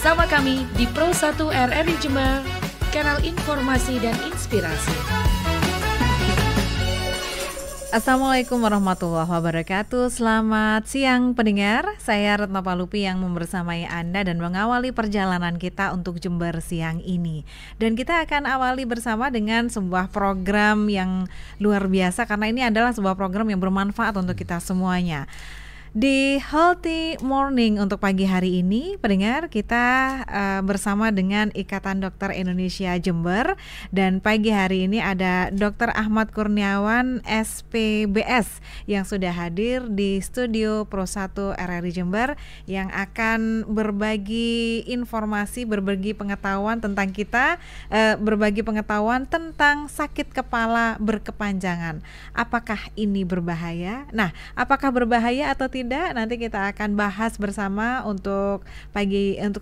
bersama kami di Pro 1 RRI Jember, kanal informasi dan inspirasi. Assalamualaikum warahmatullahi wabarakatuh. Selamat siang pendengar. Saya Retno Palupi yang membersamai Anda dan mengawali perjalanan kita untuk Jember siang ini. Dan kita akan awali bersama dengan sebuah program yang luar biasa, karena ini adalah sebuah program yang bermanfaat untuk kita semuanya. Di Healthy Morning untuk pagi hari ini, pendengar, kita bersama dengan Ikatan Dokter Indonesia Jember, dan pagi hari ini ada Dr. Ahmad Kurniawan SPBS yang sudah hadir di studio Pro 1 RRI Jember yang akan berbagi informasi, berbagi pengetahuan tentang kita, berbagi pengetahuan tentang sakit kepala berkepanjangan. Apakah ini berbahaya? Nah, apakah berbahaya atau tidak? Nanti kita akan bahas bersama untuk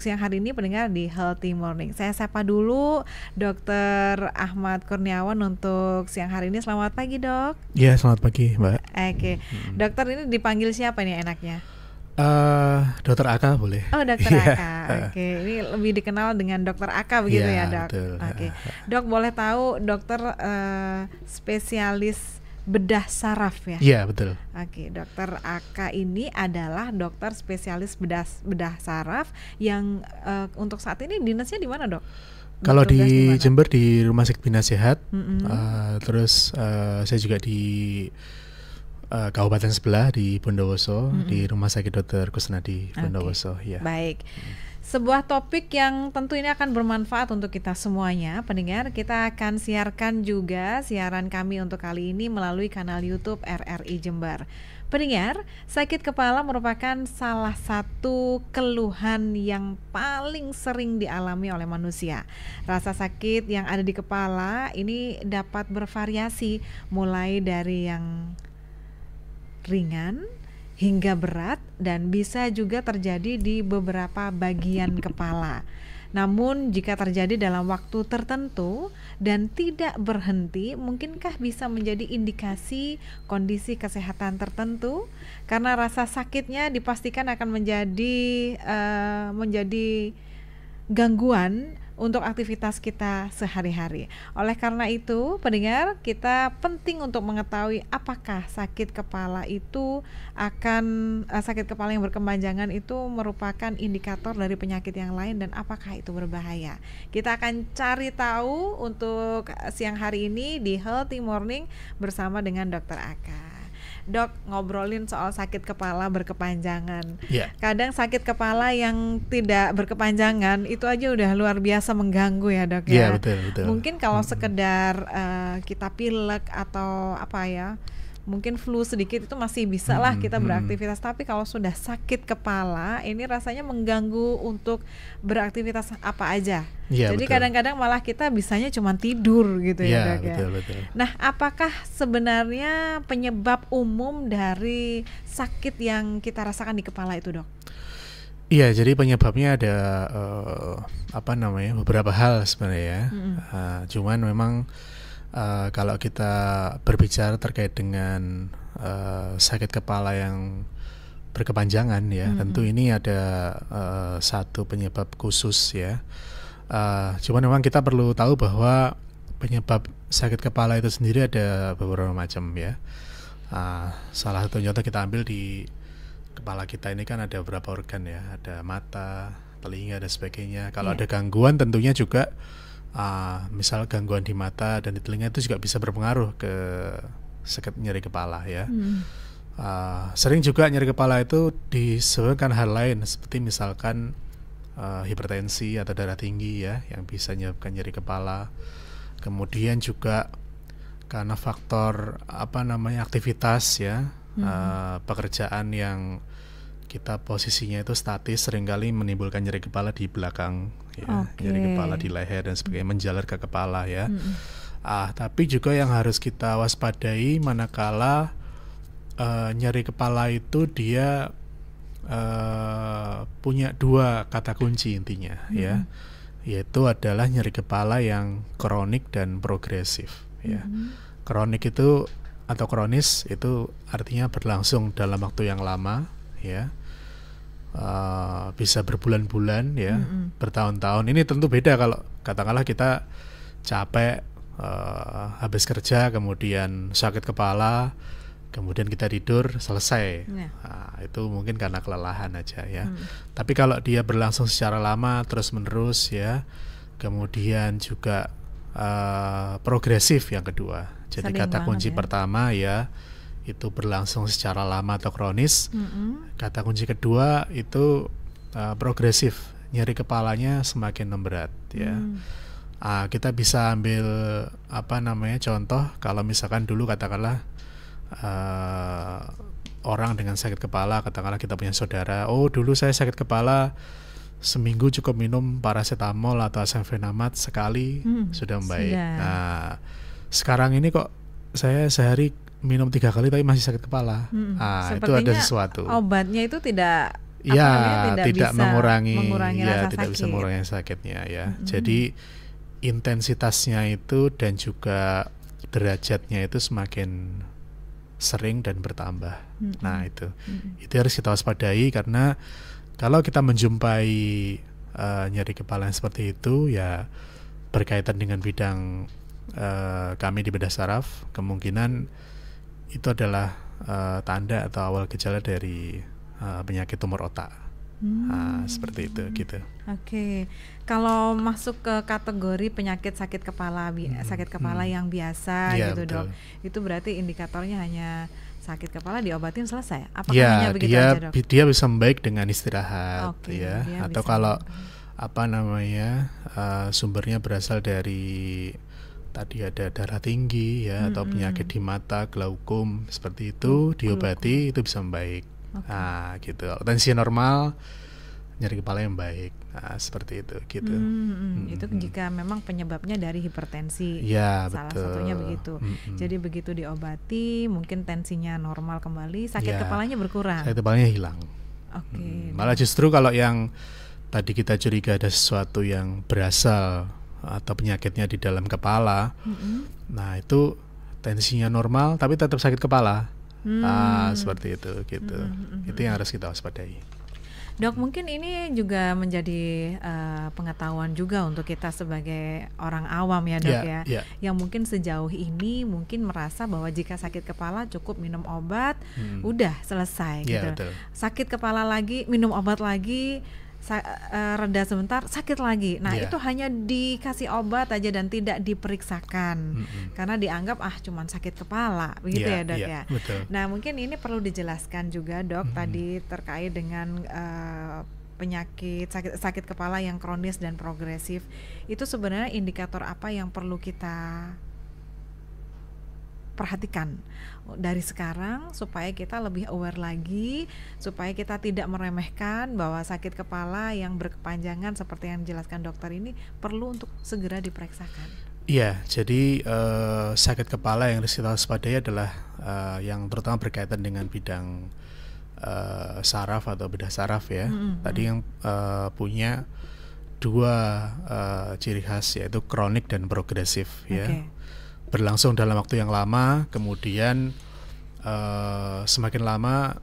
siang hari ini, pendengar, di Healthy Morning. Saya sapa dulu Dr. Ahmad Kurniawan untuk siang hari ini. Selamat pagi, Dok. Ya, selamat pagi, Mbak. Oke. Dokter ini dipanggil siapa nih enaknya? Dokter Aka boleh. Oh, Dokter Aka. Oke, ini lebih dikenal dengan Dokter Aka begitu ya, Dok? Betul. Oke. Dok, boleh tahu dokter spesialis bedah saraf ya? Iya, betul. Oke, Dokter Aka ini adalah dokter spesialis bedah saraf yang untuk saat ini dinasnya di mana, Dok? Kalau di Jember di Rumah Sakit Bina Sehat, terus saya juga di kabupaten sebelah di Bondowoso, di Rumah Sakit Dr. Kusnadi Bondowoso. Ya. Baik. Sebuah topik yang tentu ini akan bermanfaat untuk kita semuanya, pendengar. Kita akan siarkan juga siaran kami untuk kali ini melalui kanal YouTube RRI Jember. Pendengar, sakit kepala merupakan salah satu keluhan yang paling sering dialami oleh manusia. Rasa sakit yang ada di kepala ini dapat bervariasi, mulai dari yang ringan hingga berat, dan bisa juga terjadi di beberapa bagian kepala. Namun jika terjadi dalam waktu tertentu dan tidak berhenti, mungkinkah bisa menjadi indikasi kondisi kesehatan tertentu? Karena rasa sakitnya dipastikan akan menjadi gangguan untuk aktivitas kita sehari-hari. Oleh karena itu, pendengar, kita penting untuk mengetahui apakah sakit kepala yang berkepanjangan itu merupakan indikator dari penyakit yang lain, dan apakah itu berbahaya. Kita akan cari tahu untuk siang hari ini di Healthy Morning bersama dengan Dr. Aka. Dok, ngobrolin soal sakit kepala berkepanjangan. Kadang sakit kepala yang tidak berkepanjangan itu aja udah luar biasa mengganggu ya, Dok ya. Betul. Mungkin kalau sekedar kita pilek atau mungkin flu sedikit itu masih bisa lah kita beraktivitas. Tapi kalau sudah sakit kepala, ini rasanya mengganggu untuk beraktivitas apa aja. Jadi kadang-kadang malah kita bisanya cuma tidur gitu ya, Dok ya. Betul. Nah, apakah sebenarnya penyebab umum dari sakit yang kita rasakan di kepala itu, Dok? Iya, jadi penyebabnya ada beberapa hal sebenarnya. Cuman memang kalau kita berbicara terkait dengan sakit kepala yang berkepanjangan ya, tentu ini ada satu penyebab khusus ya. Cuman memang kita perlu tahu bahwa penyebab sakit kepala itu sendiri ada beberapa macam ya. Salah satu contoh kita ambil di kepala kita ini kan ada beberapa organ ya, ada mata, telinga dan sebagainya. Kalau ada gangguan tentunya juga misal gangguan di mata dan di telinga itu juga bisa berpengaruh ke sakit nyeri kepala ya. Sering juga nyeri kepala itu disebabkan hal lain, seperti misalkan hipertensi atau darah tinggi ya, yang bisa menyebabkan nyeri kepala. Kemudian juga karena faktor aktivitas ya, pekerjaan yang kita posisinya itu statis seringkali menimbulkan nyeri kepala di belakang ya, nyeri kepala di leher dan sebagainya, menjalar ke kepala ya. Tapi juga yang harus kita waspadai manakala nyeri kepala itu dia punya dua kata kunci intinya ya, yaitu adalah nyeri kepala yang kronik dan progresif ya. Kronik itu atau kronis itu artinya berlangsung dalam waktu yang lama ya. bisa berbulan-bulan ya, bertahun-tahun. Ini tentu beda kalau katakanlah kita capek, habis kerja kemudian sakit kepala, kemudian kita tidur selesai. Nah, itu mungkin karena kelelahan aja ya. Tapi kalau dia berlangsung secara lama terus-menerus ya, kemudian juga progresif yang kedua. Jadi kata kunci pertama ya itu berlangsung secara lama atau kronis. Kata kunci kedua itu progresif, nyeri kepalanya semakin memberat ya. Kita bisa ambil contoh kalau misalkan dulu katakanlah orang dengan sakit kepala, katakanlah kita punya saudara, dulu saya sakit kepala seminggu cukup minum paracetamol atau asam-venamat sekali sudah membaik. Nah, sekarang ini kok saya sehari minum 3 kali tapi masih sakit kepala. Itu ada sesuatu. Obatnya itu tidak tidak bisa mengurangi rasa tidak sakit. bisa mengurangi sakitnya ya. Jadi intensitasnya itu dan juga derajatnya itu semakin sering dan bertambah. Nah, itu harus kita waspadai, karena kalau kita menjumpai nyeri kepala yang seperti itu ya berkaitan dengan bidang kami di bedah saraf, kemungkinan itu adalah tanda atau awal gejala dari penyakit tumor otak. Seperti itu gitu. Oke. Kalau masuk ke kategori penyakit sakit kepala yang biasa gitu, betul. Dok. Itu berarti indikatornya hanya sakit kepala diobatin selesai. Apakah hanya begitu aja, Dok? Dia bisa membaik dengan istirahat ya. Atau kalau sumbernya berasal dari tadi ada darah tinggi ya, atau penyakit di mata, glaukom seperti itu, diobati itu bisa membaik. Gitu. Tensi normal, nyeri kepala yang baik. Seperti itu gitu. Itu jika memang penyebabnya dari hipertensi. Ya, salah betul. satunya begitu. Jadi begitu diobati, mungkin tensinya normal kembali, sakit kepalanya berkurang. Sakit kepalanya hilang. Malah justru kalau yang tadi kita curiga ada sesuatu yang berasal atau penyakitnya di dalam kepala, nah itu tensinya normal tapi tetap sakit kepala. Seperti itu gitu. Itu yang harus kita waspadai. Dok, mungkin ini juga menjadi pengetahuan juga untuk kita sebagai orang awam ya, Dok, yang mungkin sejauh ini mungkin merasa bahwa jika sakit kepala cukup minum obat, udah selesai gitu. Betul. Sakit kepala lagi, minum obat lagi, reda sebentar, sakit lagi. Nah, itu hanya dikasih obat aja dan tidak diperiksakan. Karena dianggap cuman sakit kepala, begitu ya, Dok ya. Betul. Nah, mungkin ini perlu dijelaskan juga, Dok, tadi terkait dengan penyakit sakit kepala yang kronis dan progresif. Itu sebenarnya indikator apa yang perlu kita perhatikan dari sekarang supaya kita lebih aware lagi, supaya kita tidak meremehkan bahwa sakit kepala yang berkepanjangan seperti yang dijelaskan dokter ini perlu untuk segera diperiksakan. Iya, jadi sakit kepala yang harus kita waspadai adalah yang terutama berkaitan dengan bidang saraf atau bedah saraf ya. Tadi yang punya dua ciri khas, yaitu kronik dan progresif ya. Berlangsung dalam waktu yang lama, kemudian semakin lama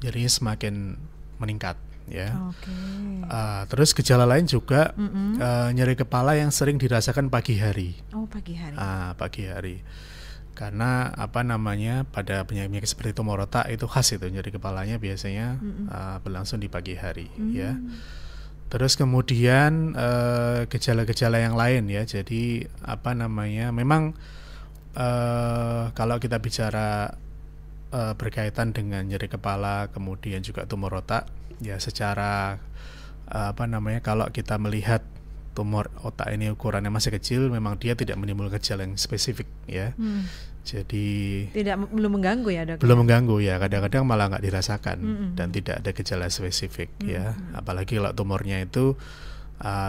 nyerinya semakin meningkat ya. Terus gejala lain juga nyeri kepala yang sering dirasakan pagi hari. Pagi hari. Pagi hari. Karena pada penyakit seperti tumor otak itu khas itu, nyeri kepalanya biasanya berlangsung di pagi hari ya. Terus kemudian gejala-gejala yang lain ya. Jadi memang kalau kita bicara berkaitan dengan nyeri kepala kemudian juga tumor otak ya, secara kalau kita melihat tumor otak ini ukurannya masih kecil, memang dia tidak menimbulkan gejala yang spesifik ya. Jadi belum mengganggu ya, Dok? Belum mengganggu ya, kadang-kadang malah nggak dirasakan dan tidak ada gejala spesifik ya. Apalagi kalau tumornya itu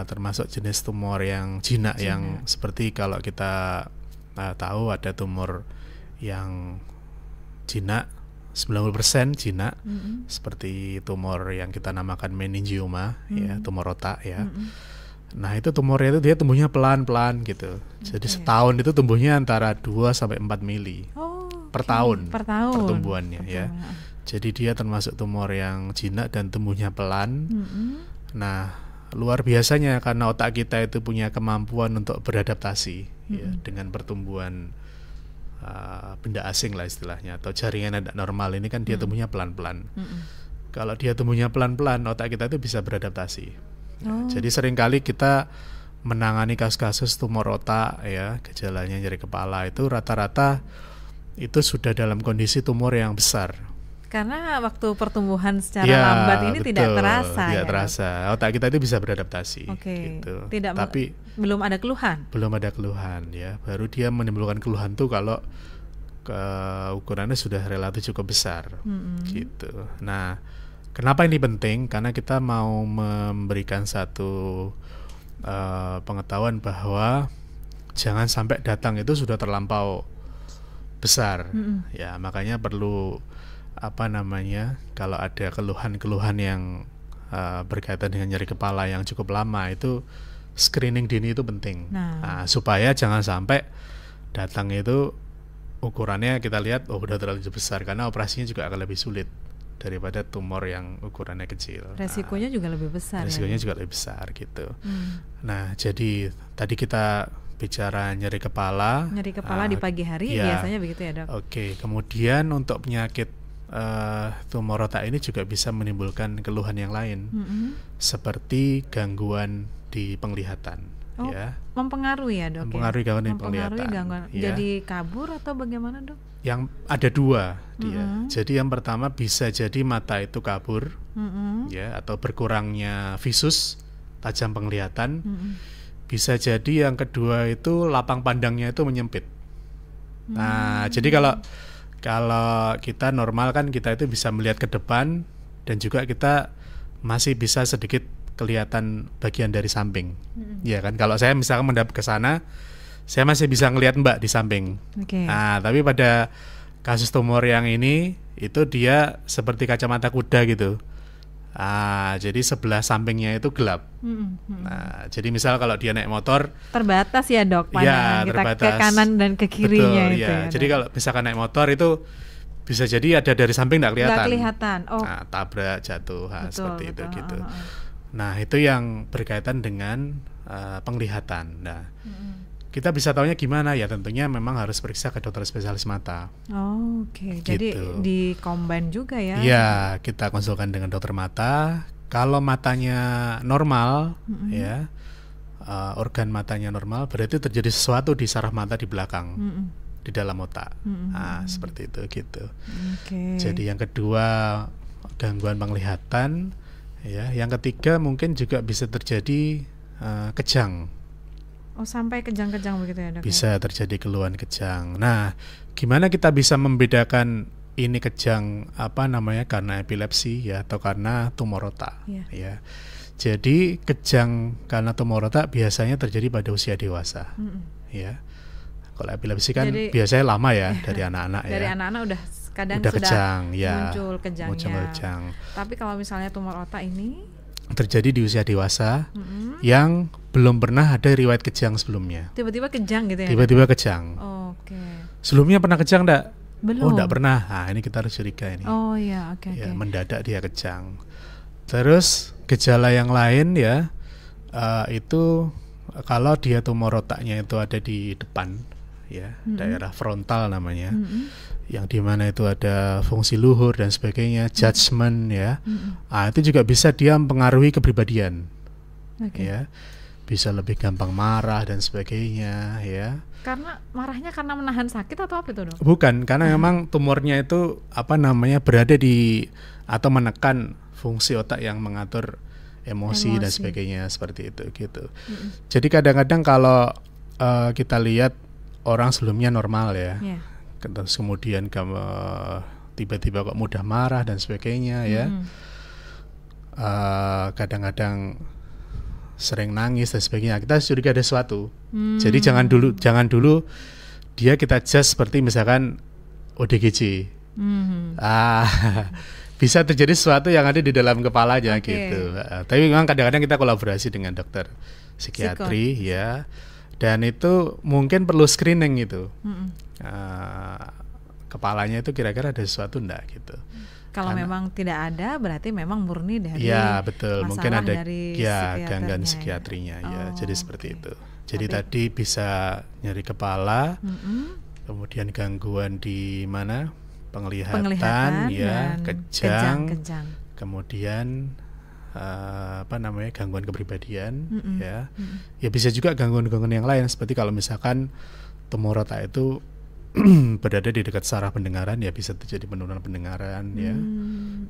termasuk jenis tumor yang jinak. Yang seperti kalau kita tahu ada tumor yang jinak 90% jinak, seperti tumor yang kita namakan meningioma ya, tumor otak ya. Nah, itu tumornya itu dia tumbuhnya pelan-pelan gitu. Jadi setahun itu tumbuhnya antara 2 sampai 4 mili per tahun pertumbuhannya ya. Jadi dia termasuk tumor yang jinak dan tumbuhnya pelan. Nah, luar biasanya karena otak kita itu punya kemampuan untuk beradaptasi ya, dengan pertumbuhan benda asing lah istilahnya, atau jaringan yang tidak normal ini kan dia tumbuhnya pelan-pelan. Kalau dia tumbuhnya pelan-pelan, otak kita itu bisa beradaptasi. Jadi seringkali kita menangani kasus-kasus tumor otak ya, gejalanya nyeri kepala itu rata-rata itu sudah dalam kondisi tumor yang besar. Karena waktu pertumbuhan secara lambat ini betul, tidak terasa. Tidak terasa. Otak kita itu bisa beradaptasi. Gitu. Tapi belum ada keluhan. Belum ada keluhan ya. Baru dia menimbulkan keluhan tuh kalau ukurannya sudah relatif cukup besar. Gitu. Nah, kenapa ini penting? Karena kita mau memberikan satu pengetahuan bahwa jangan sampai datang itu sudah terlampau besar. Ya, makanya perlu kalau ada keluhan-keluhan yang berkaitan dengan nyeri kepala yang cukup lama, itu screening dini itu penting. Nah, supaya jangan sampai datang itu ukurannya kita lihat udah terlalu besar, karena operasinya juga akan lebih sulit daripada tumor yang ukurannya kecil. Resikonya juga lebih besar. Resikonya juga lebih besar gitu. Nah, jadi tadi kita bicara nyeri kepala. Nyeri kepala di pagi hari biasanya begitu ya, Dok. Oke, kemudian untuk penyakit tumor otak ini juga bisa menimbulkan keluhan yang lain, seperti gangguan di penglihatan. Ya. Mempengaruhi ya, Dok? Mempengaruhi gangguan di penglihatan. Ya. Jadi kabur atau bagaimana, Dok? Yang ada dua dia. Jadi yang pertama bisa jadi mata itu kabur, ya, atau berkurangnya visus, tajam penglihatan. Bisa jadi yang kedua itu lapang pandangnya itu menyempit. Nah, jadi kalau kita normal kan kita itu bisa melihat ke depan, dan juga kita masih bisa sedikit kelihatan bagian dari samping. Ya kan, kalau saya misalkan menghadap ke sana, saya masih bisa ngelihat Mbak di samping. Nah, tapi pada kasus tumor yang ini itu dia seperti kacamata kuda gitu. Jadi sebelah sampingnya itu gelap. Nah, jadi misal kalau dia naik motor terbatas ya, Dok, pandangan kita terbatas. Ke kanan dan ke kirinya. Betul, itu ya. Jadi kalau misalkan naik motor itu bisa jadi ada dari samping nggak kelihatan. Nah, tabrak, jatuh, seperti itu gitu. Nah, itu yang berkaitan dengan penglihatan. Nah, kita bisa taunya gimana ya? Tentunya memang harus periksa ke dokter spesialis mata. Gitu. Jadi di combine juga ya? Iya, kita konsulkan dengan dokter mata. Kalau matanya normal, ya, organ matanya normal, berarti terjadi sesuatu di saraf mata di belakang, di dalam otak. Nah, seperti itu gitu. Jadi yang kedua gangguan penglihatan, ya. Yang ketiga mungkin juga bisa terjadi kejang. Sampai kejang-kejang begitu ya, Dok? Bisa terjadi keluhan kejang. Nah, gimana kita bisa membedakan ini kejang karena epilepsi ya, atau karena tumor otak? Ya. Jadi kejang karena tumor otak biasanya terjadi pada usia dewasa. Ya. Kalau epilepsi kan biasanya lama ya, dari anak-anak ya. Dari anak-anak udah sudah kejang, muncul kejangnya. Muncul kejang. Tapi kalau misalnya tumor otak ini terjadi di usia dewasa yang belum pernah ada riwayat kejang sebelumnya. Tiba-tiba kejang gitu ya? Tiba-tiba kejang. Sebelumnya pernah kejang enggak? Belum. Enggak pernah. Nah, ini kita harus curiga ini. Oke. Mendadak dia kejang. Terus gejala yang lain ya, itu kalau dia tumor otaknya itu ada di depan, ya, daerah frontal namanya. Yang dimana itu ada fungsi luhur dan sebagainya, judgment ya. Itu juga bisa dia mempengaruhi kepribadian. Ya. Bisa lebih gampang marah dan sebagainya ya. Karena marahnya karena menahan sakit atau apa itu, Dok? Bukan, karena memang tumornya itu berada di atau menekan fungsi otak yang mengatur emosi dan sebagainya, seperti itu gitu. Jadi kadang-kadang kalau kita lihat orang sebelumnya normal ya. Terus kemudian tiba-tiba kok mudah marah dan sebagainya ya. Kadang-kadang sering nangis dan sebagainya. Kita curiga ada sesuatu. Jadi jangan dulu dia kita judge seperti misalkan ODGJ. Bisa terjadi sesuatu yang ada di dalam kepalanya gitu. Tapi memang kadang-kadang kita kolaborasi dengan dokter psikiatri ya. Dan itu mungkin perlu screening gitu. kepalanya itu kira-kira ada sesuatu enggak gitu. Kalau memang tidak ada, berarti memang murni dari ya betul, mungkin ada dari gangguan psikiatrinya ya. Jadi seperti itu. Jadi tadi bisa nyeri kepala, kemudian gangguan di mana penglihatan ya, kejang, kemudian gangguan kepribadian ya. Ya bisa juga gangguan-gangguan yang lain seperti kalau misalkan tumor otak itu berada di dekat saraf pendengaran, ya bisa terjadi penurunan pendengaran ya,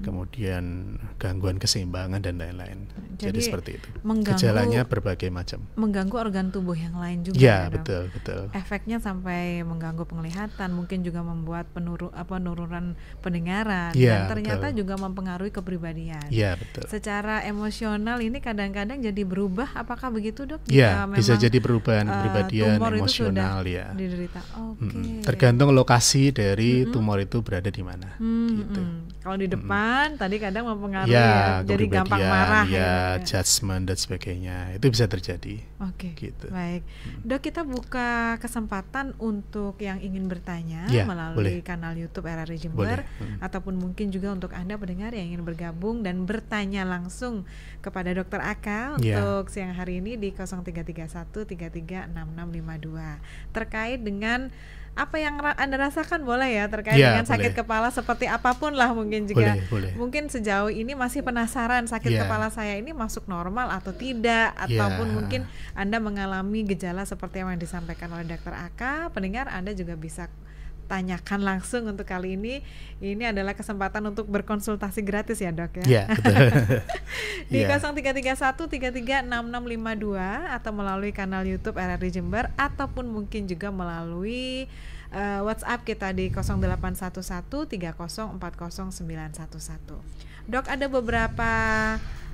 kemudian gangguan keseimbangan dan lain-lain. Jadi seperti itu. Gejalanya berbagai macam. Mengganggu organ tubuh yang lain juga. Ya betul. Efeknya sampai mengganggu penglihatan, mungkin juga membuat penurunan pendengaran, ya, dan ternyata betul. juga mempengaruhi kepribadian. Ya betul. Secara emosional ini kadang-kadang jadi berubah. Apakah begitu, Dok? Ya, bisa jadi perubahan kepribadian emosional ya. Diderita. Oke. Tergantung lokasi dari tumor itu berada di mana. Gitu. Kalau di depan tadi kadang mempengaruhi ya, jadi gampang marah ya, judgement dan sebagainya, itu bisa terjadi. Oke. Gitu. Baik, Dok, kita buka kesempatan untuk yang ingin bertanya melalui kanal YouTube RRI Jember, ataupun mungkin juga untuk Anda pendengar yang ingin bergabung dan bertanya langsung kepada Dr. Aka untuk siang hari ini di 0331 336652 terkait dengan apa yang Anda rasakan, boleh ya, terkait dengan sakit kepala seperti apapun lah, mungkin juga boleh. Mungkin sejauh ini masih penasaran sakit kepala saya ini masuk normal atau tidak, ataupun mungkin Anda mengalami gejala seperti yang disampaikan oleh Dr. Aka. Pendengar, Anda juga bisa tanyakan langsung. Untuk kali ini adalah kesempatan untuk berkonsultasi gratis ya, Dok ya. Iya, betul. Di 0331 336652 atau melalui kanal YouTube RRI Jember, ataupun mungkin juga melalui WhatsApp kita di 0811 30409111. Dok, ada beberapa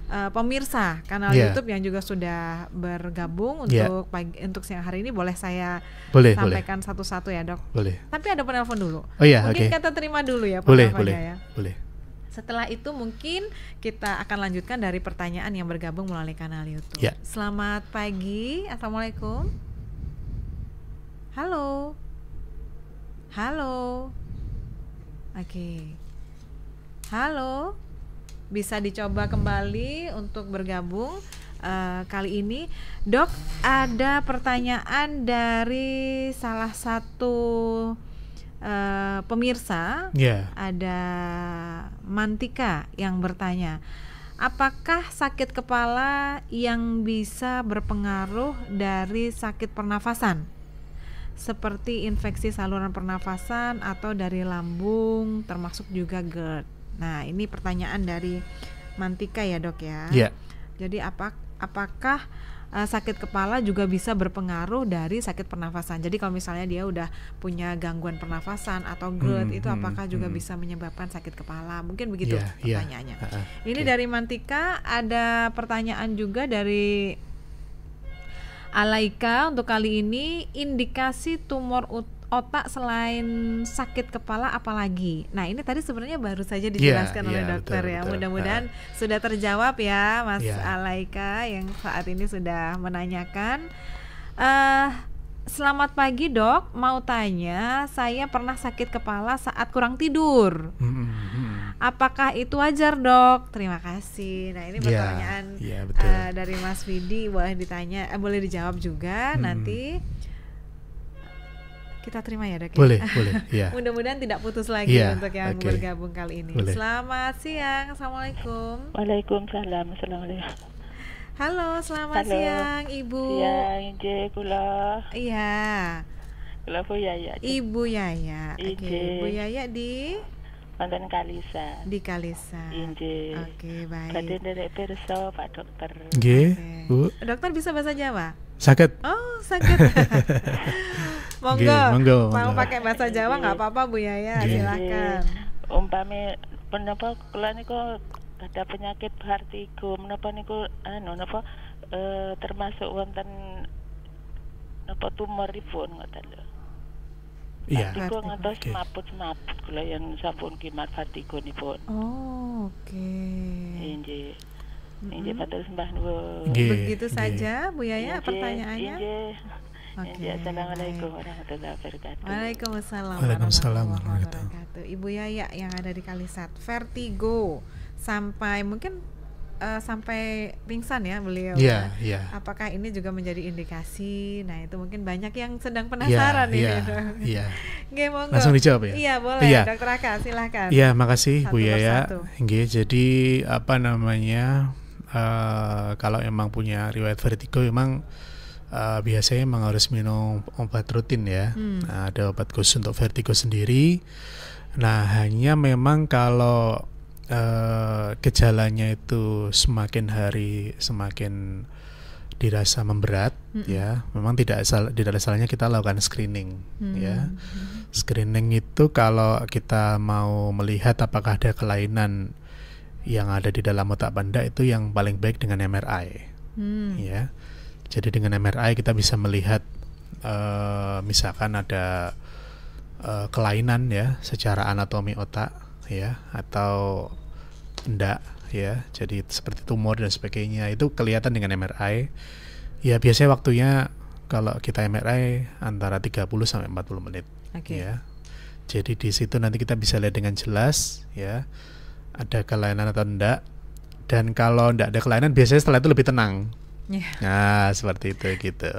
pemirsa kanal YouTube yang juga sudah bergabung untuk siang hari ini. Boleh saya sampaikan satu-satu ya, Dok? Boleh. Tapi ada penelpon dulu. Mungkin kita terima dulu ya penelponnya. Boleh. Setelah itu mungkin kita akan lanjutkan dari pertanyaan yang bergabung melalui kanal YouTube. Selamat pagi, assalamualaikum. Halo. Oke. Halo. Bisa dicoba kembali untuk bergabung. Kali ini, Dok, ada pertanyaan dari salah satu pemirsa. Ada Mantika yang bertanya, apakah sakit kepala yang bisa berpengaruh dari sakit pernafasan, seperti infeksi saluran pernafasan atau dari lambung, termasuk juga GERD? Nah, ini pertanyaan dari Mantika ya, Dok ya. Jadi apakah sakit kepala juga bisa berpengaruh dari sakit pernafasan? Jadi kalau misalnya dia udah punya gangguan pernafasan atau GERD, itu apakah juga bisa menyebabkan sakit kepala? Mungkin begitu pertanyaannya. Ini dari Mantika. Ada pertanyaan juga dari Alaika untuk kali ini, indikasi tumor otak selain sakit kepala apalagi? Nah, ini tadi sebenarnya baru saja dijelaskan oleh dokter, betul. Mudah-mudahan sudah terjawab ya, Mas Alaika yang saat ini sudah menanyakan. Selamat pagi, Dok, mau tanya, saya pernah sakit kepala saat kurang tidur. Apakah itu wajar, Dok? Terima kasih. Nah, ini pertanyaan dari Mas Widi, boleh ditanya, boleh dijawab juga nanti. Kita terima ya, Dok? Boleh. Mudah-mudahan tidak putus lagi untuk yang bergabung kali ini. Selamat siang, assalamualaikum. Waalaikumsalam. Assalamualaikum. Halo, selamat siang, Ibu. Siang, Inje kula. Iya. Kula Bu Yaya. Ibu Yaya. Oke, Bu Yaya di Wonten Kalisa. Di Kalisa. Inje. Oke, baik. Badhe nderek pirsa Pak Dokter. Nggih, Bu. Dokter bisa bahasa Jawa? Sakit. Oh, sakit. Monggo. Mau pakai bahasa Jawa nggak apa-apa, Bu Yaya, silakan. Umpame menapa kula niku ada penyakit vertigo, menapa niku termasuk wonten napa tumoripun ngoten lho. Iya. Vertigo ngantos semaput kula yang sampun kimat vertigo nipun. Oh, oke. Inggih. Inggih matur sembah nuwun. Begitu saja Bu Yaya pertanyaannya. Oke. Ya, assalamualaikum warahmatullahi wabarakatuh. Waalaikumsalam Waalaikumsalam warahmatullahi warahmatullahi wabarakatuh. Ibu Yaya yang ada di Kalisat, vertigo sampai mungkin sampai pingsan ya beliau. Iya, iya. Apakah ini juga menjadi indikasi? Nah, itu mungkin banyak yang sedang penasaran ini. Iya. Nggih, monggo. Langsung dijawab ya? Iya, boleh. Iya. Dokter Aka, silakan. Iya, makasih Satu Bu Yaya. persatu. Nggih, jadi apa namanya? Kalau emang punya riwayat vertigo memang biasanya memang harus minum obat rutin ya. Nah, ada obat khusus untuk vertigo sendiri. Nah, hanya memang kalau gejalanya itu semakin hari semakin dirasa memberat, ya, memang tidak ada salahnya kita lakukan screening, ya. Screening itu kalau kita mau melihat apakah ada kelainan yang ada di dalam otak benda, itu yang paling baik dengan MRI, ya. Jadi dengan MRI kita bisa melihat misalkan ada kelainan ya secara anatomi otak, ya, atau enggak, ya, jadi seperti tumor dan sebagainya, itu kelihatan dengan MRI. Ya, biasanya waktunya kalau kita MRI antara 30 sampai 40 menit. Ya. Jadi di situ nanti kita bisa lihat dengan jelas, ya, ada kelainan atau enggak. Dan kalau enggak ada kelainan, biasanya setelah itu lebih tenang. Nah, seperti itu gitu.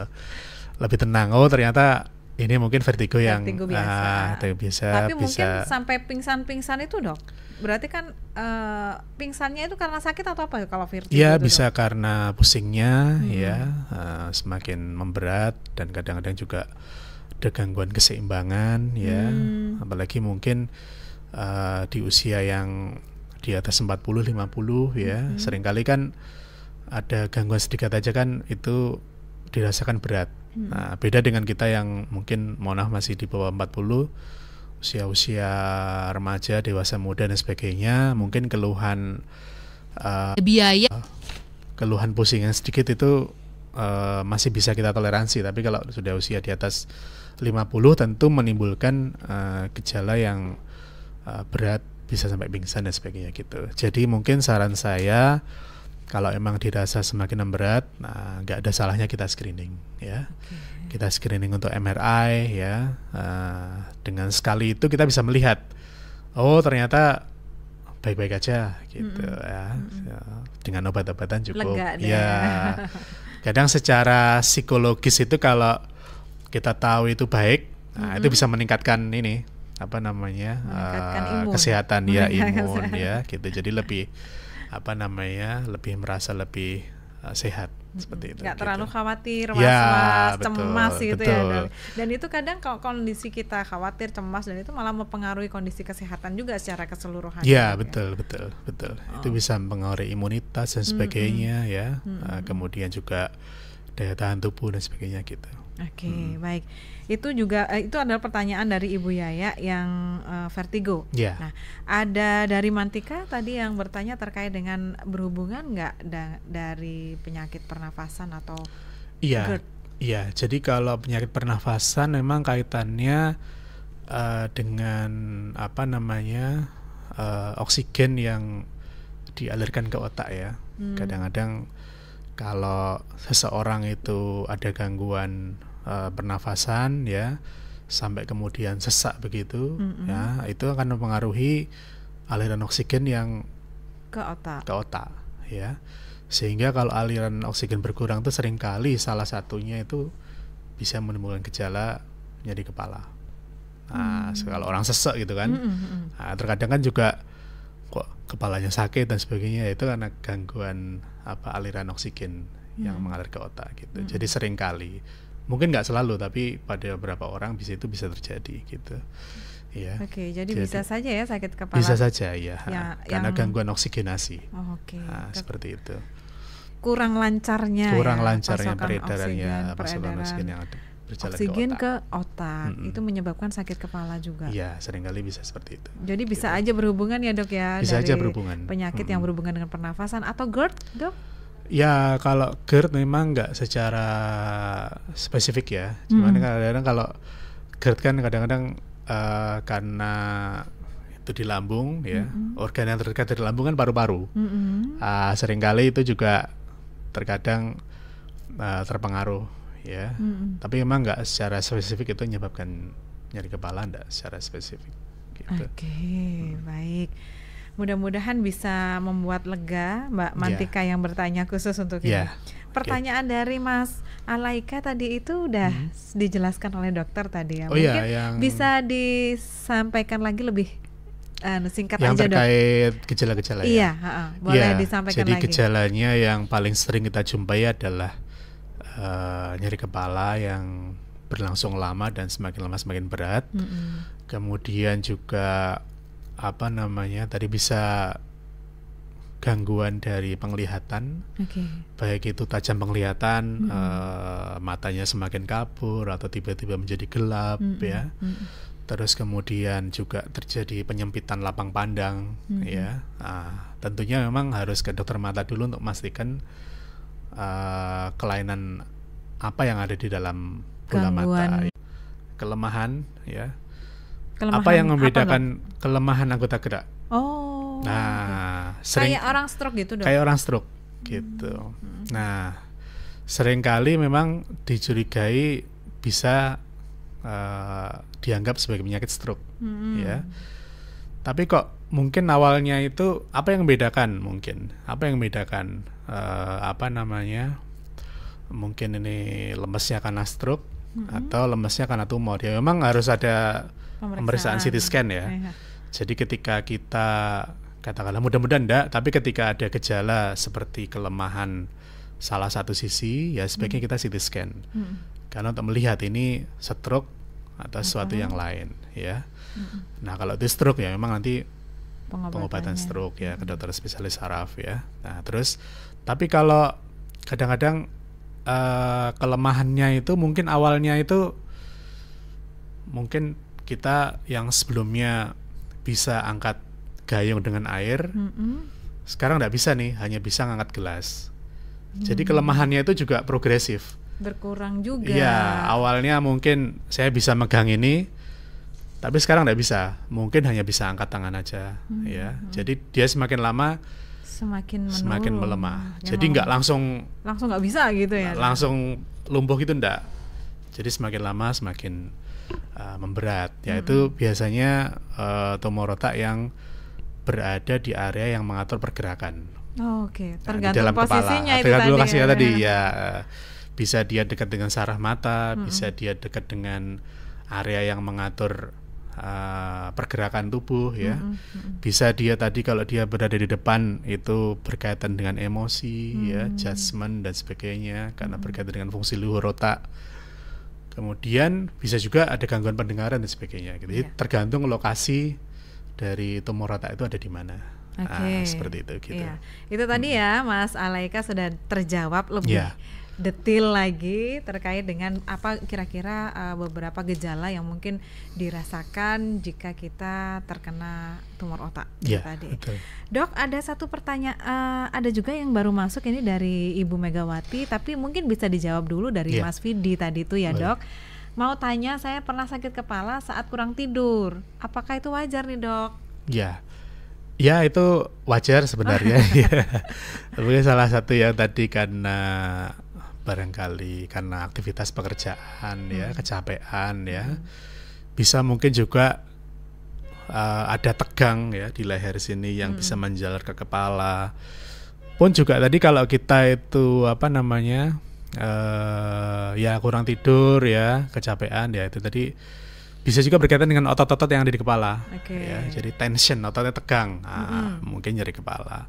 Lebih tenang. Oh, ternyata ini mungkin vertigo yang biasa. Tapi mungkin sampai pingsan-pingsan itu, Dok. Berarti kan pingsannya itu karena sakit atau apa kalau vertigo? Ya, itu, bisa Dok? karena pusingnya, ya, semakin memberat, dan kadang-kadang juga ada gangguan keseimbangan, ya. Apalagi mungkin di usia yang di atas 40-50, ya, seringkali kan ada gangguan sedikit aja kan itu dirasakan berat. Nah, beda dengan kita yang mungkin masih di bawah 40, usia-usia remaja, dewasa muda dan sebagainya, mungkin keluhan keluhan pusing yang sedikit itu masih bisa kita toleransi. Tapi kalau sudah usia di atas 50 tentu menimbulkan gejala yang berat, bisa sampai pingsan dan sebagainya gitu. Jadi mungkin saran saya, kalau emang dirasa semakin memberat, nah nggak ada salahnya kita screening, ya. Kita screening untuk MRI, ya. Dengan sekali itu kita bisa melihat, oh ternyata baik-baik aja gitu, ya. Dengan obat-obatan cukup. Lega deh. Ya. Kadang secara psikologis itu kalau kita tahu itu baik, nah itu bisa meningkatkan ini apa namanya kesehatan ya, imun ya gitu. Jadi lebih lebih merasa lebih sehat seperti itu. Nggak terlalu khawatir, ya, was-was, cemas gitu betul. ya. Dan itu kadang kalau kondisi kita khawatir, cemas, dan itu malah mempengaruhi kondisi kesehatan juga secara keseluruhan. Ya, betul. Itu bisa mempengaruhi imunitas dan sebagainya, ya. Kemudian juga daya tahan tubuh dan sebagainya gitu. Oke, baik. Itu juga itu adalah pertanyaan dari Ibu Yaya yang vertigo. Yeah. Nah, ada dari Mantika tadi yang bertanya terkait dengan berhubungan nggak dari penyakit pernafasan atau GERD? Iya. Jadi kalau penyakit pernafasan memang kaitannya dengan oksigen yang dialirkan ke otak, ya. Kadang-kadang kalau seseorang itu ada gangguan pernafasan, ya, sampai kemudian sesak begitu, ya, itu akan mempengaruhi aliran oksigen yang ke otak, ya. Sehingga kalau aliran oksigen berkurang itu seringkali salah satunya itu bisa menimbulkan gejala nyeri kepala. Nah, kalau orang sesek gitu kan, nah, terkadang kan juga kok kepalanya sakit dan sebagainya, itu karena gangguan aliran oksigen yang mengalir ke otak gitu. Jadi seringkali, mungkin nggak selalu, tapi pada beberapa orang itu bisa terjadi gitu. Ya. Oke, jadi bisa saja ya sakit kepala. Bisa saja ya, karena gangguan oksigenasi. Nah, seperti itu. Kurang lancarnya peredarannya pasokan oksigen yang ada berjalan oksigen ke otak. Itu menyebabkan sakit kepala juga. Iya, seringkali bisa seperti itu. Jadi bisa aja berhubungan ya, Dok, ya, bisa dari aja berhubungan. Penyakit yang berhubungan dengan pernafasan atau GERD, Dok? Ya, kalau GERD memang nggak secara spesifik ya. Cuman kadang-kadang kalau GERD kan kadang-kadang karena itu di lambung, ya. Organ yang terdekat dari lambung kan paru-paru. Seringkali itu juga terkadang terpengaruh, ya. Tapi memang nggak secara spesifik itu menyebabkan nyeri kepala, nggak secara spesifik. Gitu. Oke, baik. Mudah-mudahan bisa membuat lega Mbak Mantika yang bertanya khusus untuk ini. Pertanyaan dari Mas Alaika tadi itu udah dijelaskan oleh dokter tadi ya. Mungkin bisa disampaikan lagi lebih singkat yang aja dok. Yang terkait gejala-gejala ya. Iya, boleh disampaikan jadi lagi. Jadi gejalanya yang paling sering kita jumpai adalah nyeri kepala yang berlangsung lama dan semakin lama semakin berat. Kemudian juga tadi bisa gangguan dari penglihatan, baik itu tajam penglihatan, matanya semakin kabur atau tiba-tiba menjadi gelap ya. Terus kemudian juga terjadi penyempitan lapang pandang ya. Tentunya memang harus ke dokter mata dulu untuk memastikan kelainan apa yang ada di dalam bola mata. Kelemahan ya. Apa yang membedakan kelemahan anggota gerak? Kayak orang stroke gitu dok? Kayak orang stroke gitu. Nah, seringkali memang dicurigai bisa dianggap sebagai penyakit stroke, ya. Tapi kok mungkin awalnya itu apa yang membedakan? Mungkin ini lemesnya karena stroke atau lemesnya karena tumor. Ya memang harus ada pemeriksaan CT scan ya. Jadi ketika kita katakanlah mudah-mudahan enggak, tapi ketika ada gejala seperti kelemahan salah satu sisi, ya sebaiknya kita CT scan. Karena untuk melihat ini stroke atau sesuatu yang lain ya. Nah, kalau itu stroke ya memang nanti pengobatan stroke ya ke dokter spesialis saraf ya. Nah, terus tapi kalau kadang-kadang kelemahannya itu mungkin awalnya itu mungkin kita yang sebelumnya bisa angkat gayung dengan air, sekarang nggak bisa nih, hanya bisa ngangkat gelas. Jadi kelemahannya itu juga progresif. Berkurang juga. Iya, awalnya mungkin saya bisa megang ini, tapi sekarang nggak bisa. Mungkin hanya bisa angkat tangan aja, ya. Jadi dia semakin lama semakin melemah. Jadi nggak langsung nggak bisa gitu ya. Langsung lumpuh gitu enggak. Jadi semakin lama semakin memberat. Yaitu biasanya tumor otak yang berada di area yang mengatur pergerakan. Tergantung dalam posisinya kepala. itu tadi. Lokasinya tadi ya. Bisa dia dekat dengan saraf mata, bisa dia dekat dengan area yang mengatur pergerakan tubuh ya. Bisa dia tadi kalau dia berada di depan itu berkaitan dengan emosi ya, judgement dan sebagainya karena berkaitan dengan fungsi luhur otak. Kemudian bisa juga ada gangguan pendengaran dan sebagainya gitu. Jadi tergantung lokasi dari tumor otak itu ada di mana. Seperti itu gitu. Itu tadi ya Mas Alaika sudah terjawab lebih detail lagi terkait dengan apa kira-kira beberapa gejala yang mungkin dirasakan jika kita terkena tumor otak tadi. Betul. Dok, ada satu pertanyaan, ada juga yang baru masuk ini dari Ibu Megawati, tapi mungkin bisa dijawab dulu dari Mas Vidi tadi itu ya. Dok. Mau tanya, saya pernah sakit kepala saat kurang tidur. Apakah itu wajar nih, Dok? Ya itu wajar sebenarnya. Mungkin salah satu yang tadi karena barangkali karena aktivitas pekerjaan ya, kecapean ya. Bisa mungkin juga ada tegang ya di leher sini yang bisa menjalar ke kepala. Pun juga tadi kalau kita itu ya kurang tidur ya, kecapean ya, itu tadi bisa juga berkaitan dengan otot-otot yang ada di kepala. Ya, jadi tension, ototnya tegang. Mungkin nyeri kepala.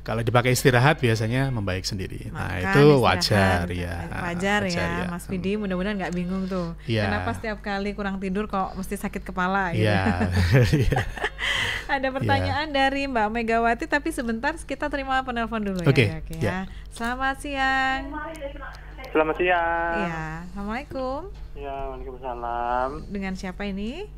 Kalau dipakai istirahat biasanya membaik sendiri. Nah, itu wajar ya. Wajar ya, Mas Vidi. Mudah-mudahan nggak bingung tuh. Kenapa setiap kali kurang tidur kok mesti sakit kepala gitu. Ada pertanyaan dari Mbak Megawati, tapi sebentar kita terima penelpon dulu ya. Selamat siang. Selamat siang. Iya, Assalamualaikum. Ya, waalaikumsalam. Dengan siapa ini?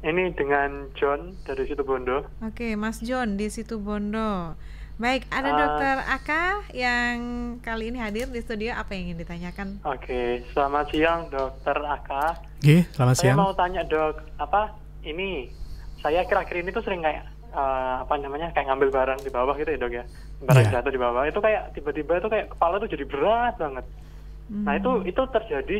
Ini dengan John dari Situbondo. Oke, Mas John di Situbondo. Baik, ada Dokter Aka yang kali ini hadir di studio. Apa yang ingin ditanyakan? Oke, selamat siang Dokter Aka. Selamat siang. Saya mau tanya Dok, ini saya akhir-akhir ini tuh sering kayak kayak ngambil barang di bawah gitu ya Dok ya, barang jatuh di bawah. Itu kayak tiba-tiba itu kayak kepala tuh jadi berat banget. Nah itu terjadi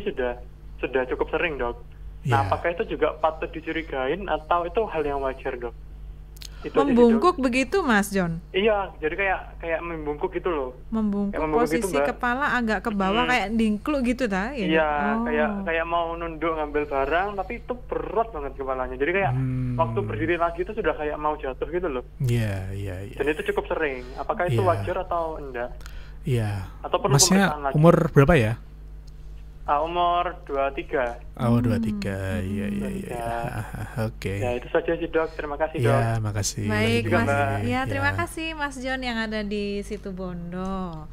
sudah cukup sering, Dok. Nah, apakah itu juga patut dicurigain atau itu hal yang wajar, Dok? Itu membungkuk begitu, Mas John? Iya, jadi kayak membungkuk gitu loh. Membungkuk posisi gitu, kepala agak ke bawah kayak dingkluk gitu ta? Iya, kayak mau nunduk ngambil barang tapi itu berat banget kepalanya. Jadi kayak waktu berdiri lagi itu sudah kayak mau jatuh gitu loh. Iya. Dan itu cukup sering. Apakah itu wajar atau enggak? Iya. Atau perlu pemeriksaan lagi? Umur berapa ya? Umur 23. Oh, 23. Iya. Oke. Ya, itu saja sih, Dok. Terima kasih, Dok. Ya, makasih. Baik, juga, Mas. Mbak. Ya, terima kasih Mas John yang ada di Situbondo.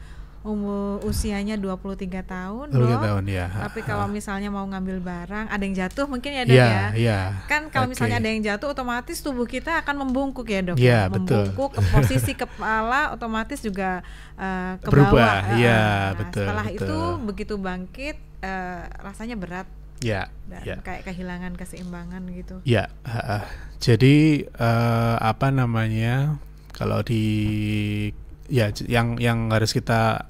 Usianya 23 tahun, 23 tahun ya. Tapi kalau misalnya mau ngambil barang, ada yang jatuh mungkin ya, Dok ya. Iya. Kan kalau misalnya ada yang jatuh, otomatis tubuh kita akan membungkuk ya, Dok. Iya, betul. Membungkuk, posisi kepala otomatis juga ke berubah. bawah. Iya, betul. Setelah betul. itu begitu bangkit, rasanya berat. Ya. Dan kayak kehilangan keseimbangan gitu. Ya. Jadi apa namanya? Kalau yang harus kita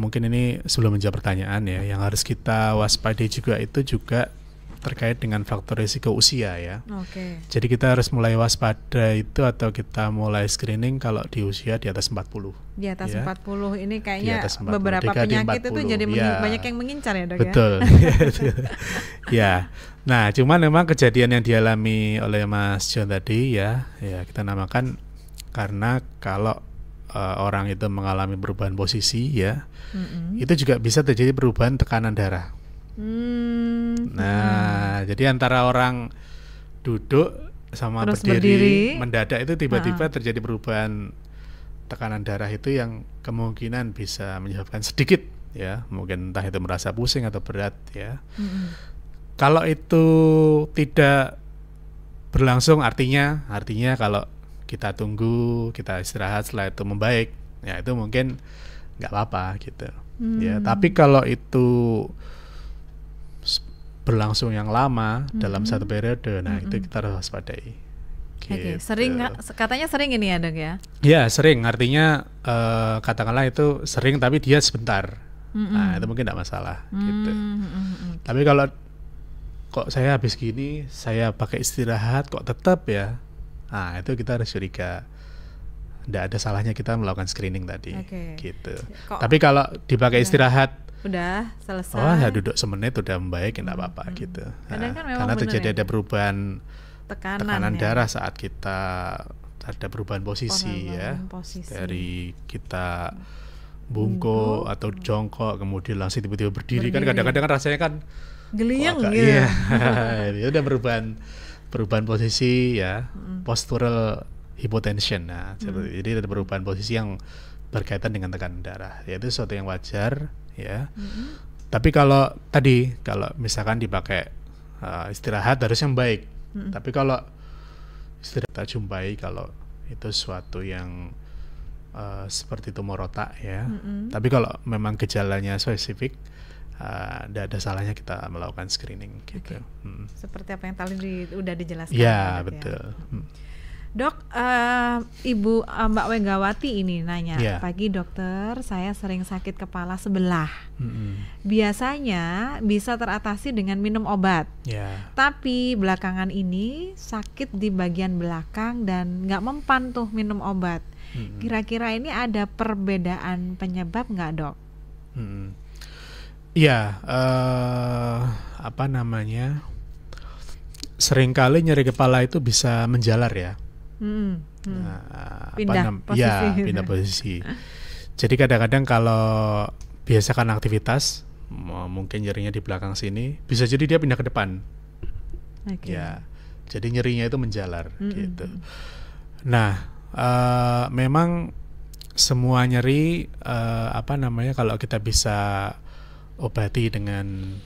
mungkin ini sebelum menjawab pertanyaan ya, yang harus kita waspadai juga itu juga terkait dengan faktor risiko usia ya. Oke. Jadi kita harus mulai waspada itu atau kita mulai screening kalau di usia di atas 40. Di atas ya. 40 ini kayaknya 40, beberapa penyakit 40, itu jadi ya. banyak yang mengincar ya, Dok. Betul. Ya. Nah, cuman memang kejadian yang dialami oleh Mas John tadi ya kita namakan karena kalau orang itu mengalami perubahan posisi ya, itu juga bisa terjadi perubahan tekanan darah. Nah, jadi antara orang duduk sama berdiri mendadak itu tiba-tiba terjadi perubahan tekanan darah itu yang kemungkinan bisa menyebabkan sedikit ya, mungkin entah itu merasa pusing atau berat ya. Kalau itu tidak berlangsung artinya kalau kita tunggu, kita istirahat, setelah itu membaik, ya itu mungkin nggak apa-apa gitu. Ya, tapi kalau itu berlangsung yang lama dalam satu periode, nah itu kita harus waspadai. Oke, sering katanya sering ini ya, Dok ya? Ya, sering. Artinya katakanlah itu sering tapi dia sebentar. Nah, itu mungkin tidak masalah gitu. Tapi kalau kok saya habis gini, saya pakai istirahat kok tetap ya. Nah, itu kita harus curiga. Tidak ada salahnya kita melakukan screening tadi, gitu. Tapi kalau dipakai istirahat, udah selesai. Oh, ya duduk semenit udah membaik, tidak apa-apa gitu. Kan karena terjadi ada perubahan tekanan ya. darah saat kita ada perubahan posisi dari kita bungkuk atau jongkok, kemudian langsung tiba-tiba berdiri. Kan kadang-kadang rasanya kan geliyang gitu. Iya, itu udah perubahan posisi ya, postural hypotension. Nah, jadi ada perubahan posisi yang berkaitan dengan tekanan darah. Ya, itu sesuatu yang wajar ya. Tapi kalau misalkan dipakai istirahat harusnya baik. Tapi kalau istirahat kita jumpai kalau itu sesuatu yang seperti tumor otak ya. Tapi kalau memang gejalanya spesifik, tidak ada salahnya kita melakukan screening gitu. Seperti apa yang tadi udah dijelaskan. Ya, betul. Dok, Ibu Mbak Wegawati ini nanya, pagi dokter, saya sering sakit kepala sebelah. Biasanya bisa teratasi dengan minum obat. Tapi belakangan ini sakit di bagian belakang dan nggak mempan tuh minum obat. Kira-kira ini ada perbedaan penyebab nggak, Dok? Iya, seringkali nyeri kepala itu bisa menjalar ya. Pindah posisi. Jadi kadang-kadang kalau biasakan aktivitas, mungkin nyerinya di belakang sini, bisa jadi dia pindah ke depan. Ya, jadi nyerinya itu menjalar gitu. Nah, memang semua nyeri kalau kita bisa obati dengan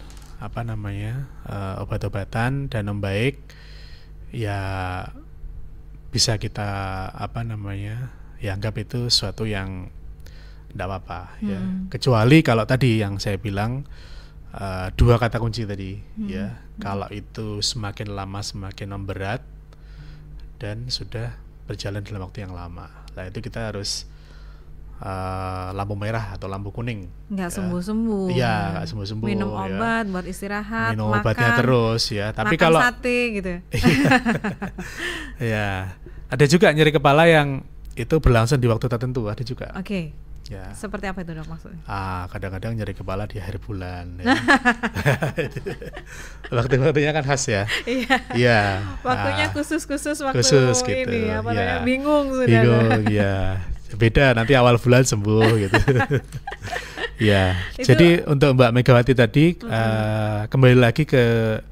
obat-obatan dan membaik, ya bisa kita anggap itu sesuatu yang tidak apa-apa ya. Kecuali kalau tadi yang saya bilang dua kata kunci tadi ya, kalau itu semakin lama semakin memberat dan sudah berjalan dalam waktu yang lama, lah itu kita harus lampu merah atau lampu kuning. Nggak sembuh-sembuh. Iya, nggak sembuh-sembuh. Minum ya. obat buat istirahat, minum makan, obatnya terus ya. Tapi makan kalau sate gitu. ya, ada juga nyeri kepala yang itu berlangsung di waktu tertentu, ada juga. Oke. Ya. Seperti apa itu dok maksudnya? Kadang-kadang nyeri kepala di akhir bulan. Ya. Waktu-waktunya kan khas ya. Iya. Waktunya khusus waktu khusus gitu. ini apa namanya? Ya. Bingung sudah. Bingung ya. Beda nanti awal bulan sembuh gitu. Ya. Jadi untuk Mbak Megawati tadi kembali lagi ke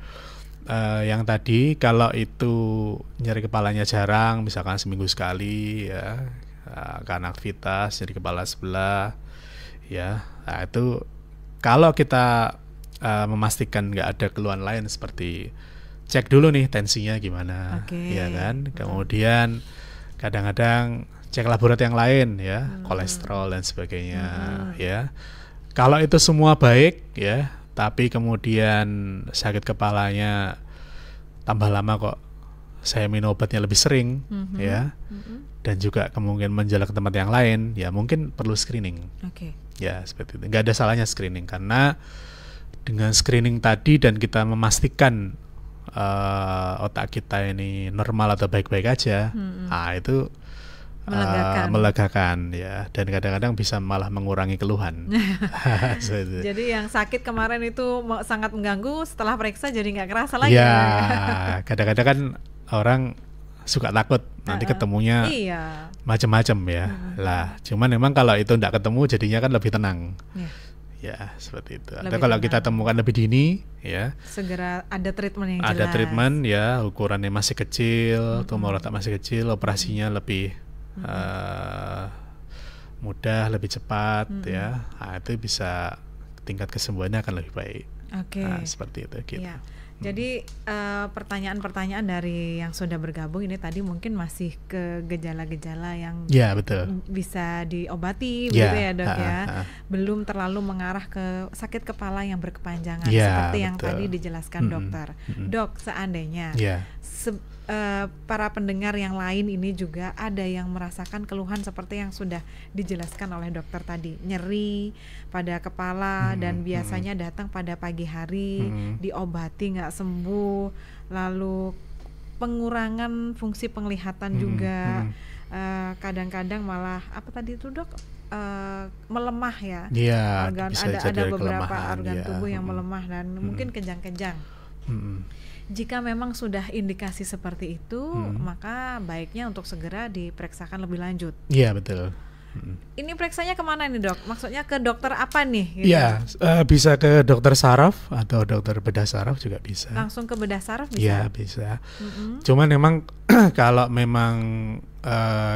yang tadi, kalau itu nyeri kepalanya jarang, misalkan seminggu sekali ya. Karena aktivitas nyeri kepala sebelah ya, nah itu kalau kita memastikan nggak ada keluhan lain, seperti cek dulu nih tensinya gimana, ya kan, kemudian kadang-kadang cek laboratorium yang lain ya, kolesterol dan sebagainya ya. Kalau itu semua baik ya, tapi kemudian sakit kepalanya tambah lama kok, saya minum obatnya lebih sering ya, dan juga kemungkinan menjalar ke tempat yang lain, ya mungkin perlu screening. Ya seperti itu. Nggak ada salahnya screening, karena dengan screening tadi dan kita memastikan otak kita ini normal atau baik-baik aja, itu melegakan ya, dan kadang-kadang bisa malah mengurangi keluhan. Jadi yang sakit kemarin itu sangat mengganggu, setelah periksa jadi nggak kerasa lagi. Ya, kadang-kadang kan orang suka takut nanti ketemunya macam-macam ya. Lah, cuman memang kalau itu enggak ketemu jadinya kan lebih tenang. Ya, seperti itu. Atau kalau kita temukan lebih dini ya, segera ada treatment yang jelas. Ada treatment ya, ukurannya masih kecil, tumor otak masih kecil, operasinya lebih mudah, lebih cepat ya. Nah, itu bisa tingkat kesembuhannya akan lebih baik. Nah, seperti itu gitu. Ya. Jadi pertanyaan-pertanyaan dari yang sudah bergabung ini tadi mungkin masih ke gejala-gejala yang betul, bisa diobati begitu ya dok ya. Belum terlalu mengarah ke sakit kepala yang berkepanjangan seperti yang tadi dijelaskan dokter. Dok, seandainya para pendengar yang lain ini juga ada yang merasakan keluhan seperti yang sudah dijelaskan oleh dokter tadi, nyeri pada kepala dan biasanya datang pada pagi hari, diobati nggak sembuh, lalu pengurangan fungsi penglihatan juga, kadang-kadang malah apa tadi itu dok, melemah ya, ada beberapa organ tubuh yang melemah dan mungkin kejang-kejang. Jika memang sudah indikasi seperti itu, maka baiknya untuk segera diperiksakan lebih lanjut. Iya betul. Ini periksanya kemana nih dok? Maksudnya ke dokter apa nih? Gitu? Iya, bisa ke dokter saraf atau dokter bedah saraf juga bisa. Langsung ke bedah saraf bisa? Iya bisa. Cuman memang kalau memang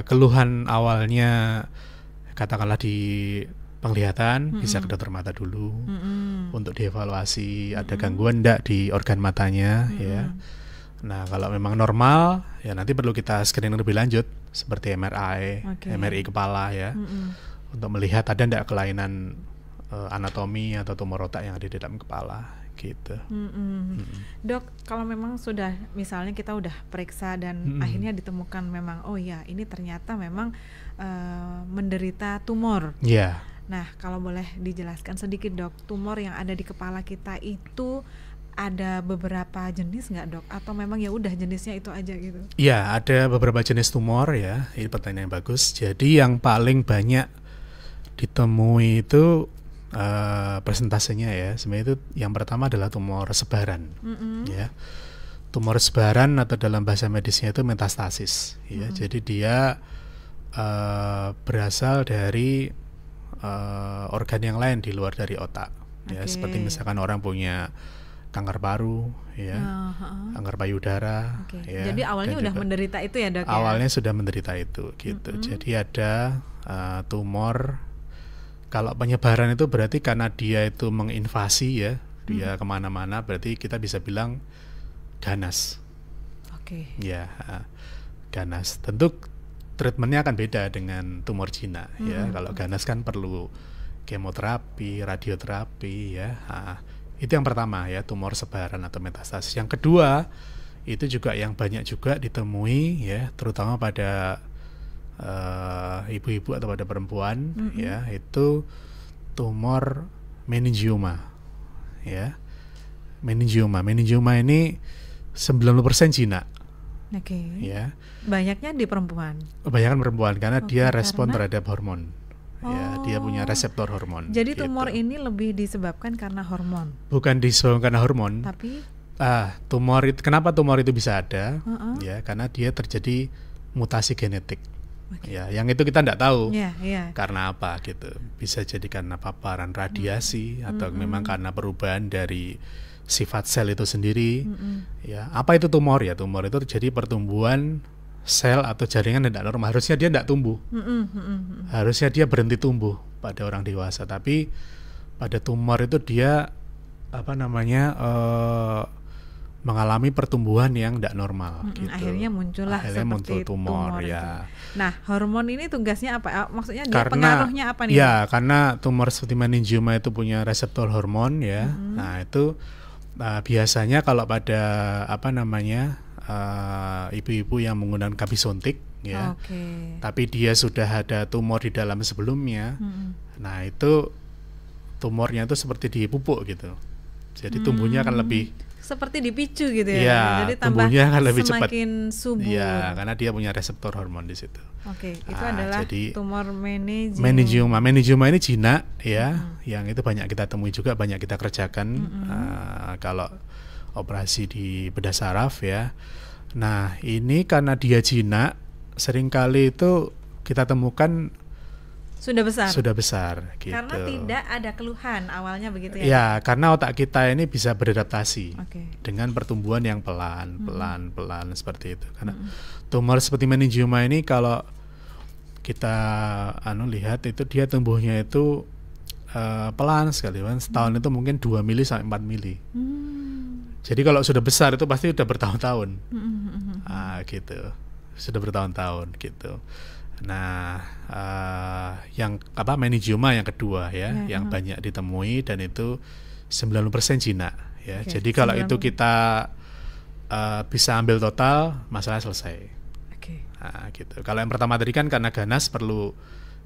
keluhan awalnya katakanlah di penglihatan, bisa ke dokter mata dulu untuk dievaluasi ada gangguan enggak di organ matanya ya. Nah kalau memang normal ya nanti perlu kita screening lebih lanjut seperti MRI, MRI kepala ya, untuk melihat ada enggak kelainan anatomi atau tumor otak yang ada di dalam kepala gitu. Dok, kalau memang sudah misalnya kita udah periksa dan akhirnya ditemukan memang oh ya ini ternyata memang menderita tumor. Iya. Nah, kalau boleh dijelaskan sedikit dok, tumor yang ada di kepala kita itu ada beberapa jenis nggak dok? Atau memang ya udah jenisnya itu aja gitu? Iya, ada beberapa jenis tumor ya. Ini pertanyaan yang bagus. Jadi yang paling banyak ditemui itu persentasenya ya. Sebenarnya itu yang pertama adalah tumor sebaran. Ya, tumor sebaran atau dalam bahasa medisnya itu metastasis. Ya, jadi dia berasal dari organ yang lain di luar dari otak ya, seperti misalkan orang punya kanker paru ya, kanker payudara ya. Jadi awalnya udah menderita itu ya dok? Awalnya sudah menderita itu gitu. Jadi ada tumor, kalau penyebaran itu berarti karena dia itu menginvasi ya, dia kemana-mana, berarti kita bisa bilang ganas. Ya, ganas. Tentu treatmentnya akan beda dengan tumor jinak ya. Kalau ganas kan perlu kemoterapi, radioterapi ya. Itu yang pertama ya, tumor sebaran atau metastasis. Yang kedua itu juga yang banyak juga ditemui ya, terutama pada ibu-ibu atau pada perempuan ya, itu tumor meningioma ya. Meningioma ini 90% jinak. Oke. Ya. Banyaknya di perempuan. Kebanyakan perempuan karena dia respon karena? terhadap hormon. Ya, dia punya reseptor hormon. Jadi gitu. tumor ini lebih disebabkan karena hormon. Bukan disebabkan karena hormon. Tapi tumor itu, kenapa tumor itu bisa ada? Ya, karena dia terjadi mutasi genetik. Ya, yang itu kita tidak tahu. Karena apa gitu. Bisa jadi karena paparan radiasi atau memang karena perubahan dari sifat sel itu sendiri. Ya, apa itu tumor ya? Tumor itu terjadi pertumbuhan sel atau jaringan yang tidak normal. Harusnya dia tidak tumbuh. Harusnya dia berhenti tumbuh pada orang dewasa, tapi pada tumor itu dia mengalami pertumbuhan yang tidak normal. Gitu. Akhirnya muncul tumor Itu. ya. Nah, hormon ini tugasnya apa? Maksudnya dia Karena, pengaruhnya apa nih? Ya, karena tumor seperti meningioma itu punya reseptor hormon ya. Nah, itu biasanya kalau pada ibu-ibu yang menggunakan KB suntik ya, tapi dia sudah ada tumor di dalam sebelumnya, nah itu tumornya itu seperti dipupuk gitu, jadi tumbuhnya akan lebih seperti dipicu gitu ya, ya jadi tumbuhnya akan lebih cepat, semakin subur. Ya, karena dia punya reseptor hormon di situ. Itu adalah jadi, tumor meningioma. Meningioma ini jinak ya, yang itu banyak kita temui juga, banyak kita kerjakan kalau operasi di bedah saraf ya. Nah, ini karena dia jinak, seringkali itu kita temukan sudah besar gitu. Karena tidak ada keluhan awalnya begitu ya. Ya, karena otak kita ini bisa beradaptasi dengan pertumbuhan yang pelan seperti itu. Karena tumor seperti meningioma ini kalau kita lihat itu dia tumbuhnya itu pelan sekali kan. Setahun itu mungkin 2 mili sampai 4 mili. Jadi kalau sudah besar itu pasti sudah bertahun-tahun. Gitu. Sudah bertahun-tahun gitu. Nah, yang meningioma yang kedua ya, yang banyak ditemui dan itu 90% jinak ya. Jadi kalau itu kita bisa ambil total, masalah selesai. Nah, gitu. Kalau yang pertama tadi kan karena ganas perlu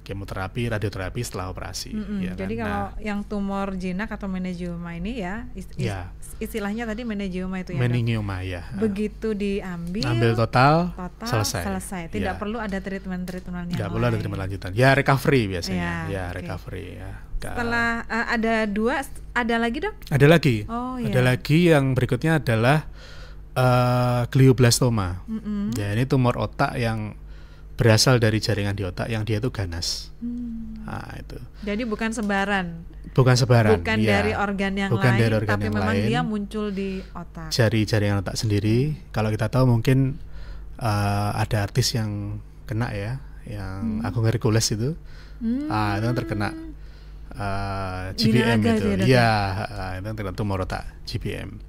kemoterapi, radioterapi setelah operasi. Ya Jadi kan? kalau yang tumor jinak atau meningioma ini ya, istilahnya tadi meningioma itu ya. Meningioma ya. Begitu ambil total selesai. Tidak perlu ada treatment yang tidak perlu ada treatment lanjutan. Ya recovery biasanya. Recovery ya. Setelah ada 2, ada lagi dok? Ada lagi. Ada lagi yang berikutnya adalah glioblastoma. Ya, ini tumor otak yang berasal dari jaringan di otak yang dia itu ganas. Nah, itu. Jadi bukan sebaran. Bukan dari organ yang lain, tapi memang dia muncul di otak. Jaringan otak sendiri. Kalau kita tahu mungkin ada artis yang kena ya, yang Agung Hercules itu. Itu yang terkena GBM itu. Iya, itu terkena tumor otak GBM.